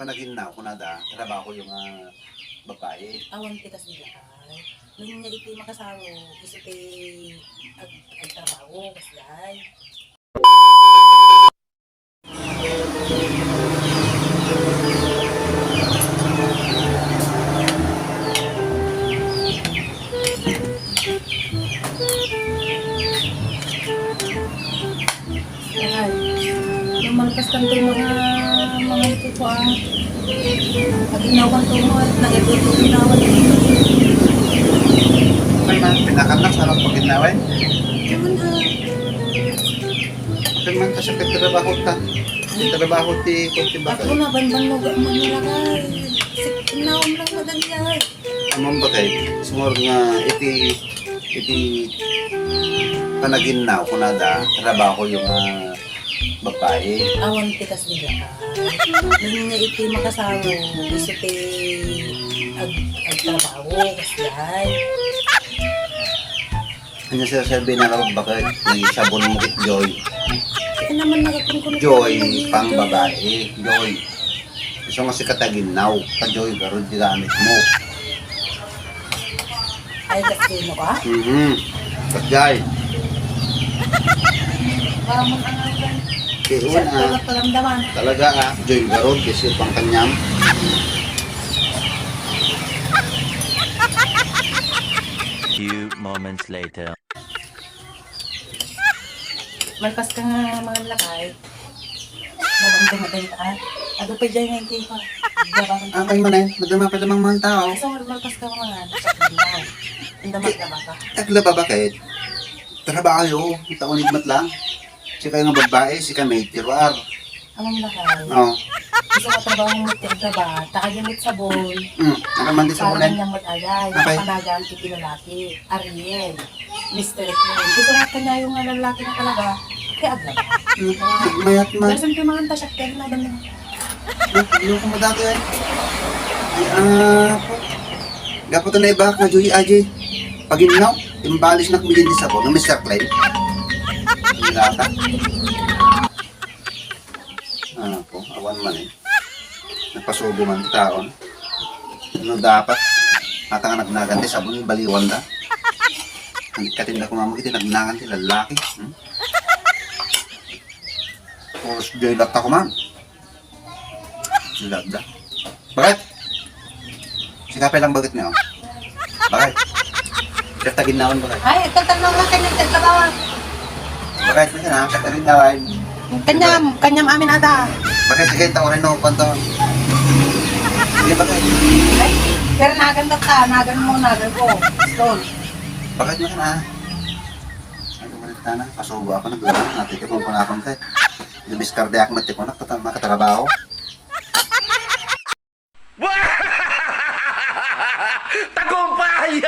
panaginaw ko na da, trabaho yung babae. Awan tikas nila ay. Nung nga iti makasawa, gusto ti agtrabaho, kaslay. Ay, lumalpas kan to mga ito po pag inawan to mo at nag-ibig inawan dito. Pinakanak sarap paginawin. Yaman ha. Kaya man ta siya katrabaho ta. Trabaho ti kunti ba Ako na banban mo manilagay. Inawan lang madali ay. Amang ba kay sumor nga iti panaginaw ko na da, trabaho yung babae. Awan tikas nila ka. Nung nga iti makasawa, gusto ti agtrabaho, kaslay. Ano siya sabi na kapag bakit may sabon mo kit Joy. Kaya naman nakapun ko Joy, pang babae. Joy. Gusto nga si kataginaw. Ka-Joy, karoon ginamit mo. Ay, kasino ka? Katjay. Parang mag-angalan. Kaya Siya una, tulad palamdaman. talaga Joy, karoon kasi pang kanyam. Few moments later. Malpas ka nga mga lakay. Nabangga madalita ka. Ado pa dyan nga hindi pa. Ang kayo man madama pa damang mga tao. So, malpas ka mga nakapaginaw. Indamat na ba ka? Tagla ba bakit? Trabaho, taunid mat lang. Si kayo nga babae, si kami, tiruar. Amang lakay. Oo. Gusto ka trabaho mo tira ba? Takagamit sa bowl. Nakaman din sa Para ulan. kanyang mag-alay. Okay. Panagaan kiti lalaki. Ariel. Mr. Queen. Gusto nga kanya yung lalaki na talaga. Kaya agad. Mayat man. Pero siyempre mga tasyak kaya na dami. Yung kumadaki yan. Gapo na iba ka, Joy Ajay. Paginaw, imbalis na kumilin din sa ko, ng Mr. Klein. Nilata. Ano po, awan man eh. Napasubo man taon. Ano dapat? Matang nagnaganti, sabon baliwan da. Katinda ko mamang iti nagnagan ti lalaki. Tapos Joy lata ko man. Silad da. Bakit? Sikapay lang bagit niyo. Bakit? Katagin naon bakit? Ay, tatanong lang kanya nagtatrabaho. Bakit na siya? Katagin naon. Kanyam amin ata. Bakit sige tawarin no panto? Sige bakit? Ay, pero naganda ka, nagan ko. Stone. Bakit mo na? Ano mo rin na? Pasubo ako naglarang. Natitipon ko na akong kay. Yung biskarde ako matipon na makatrabaho. Tagumpay!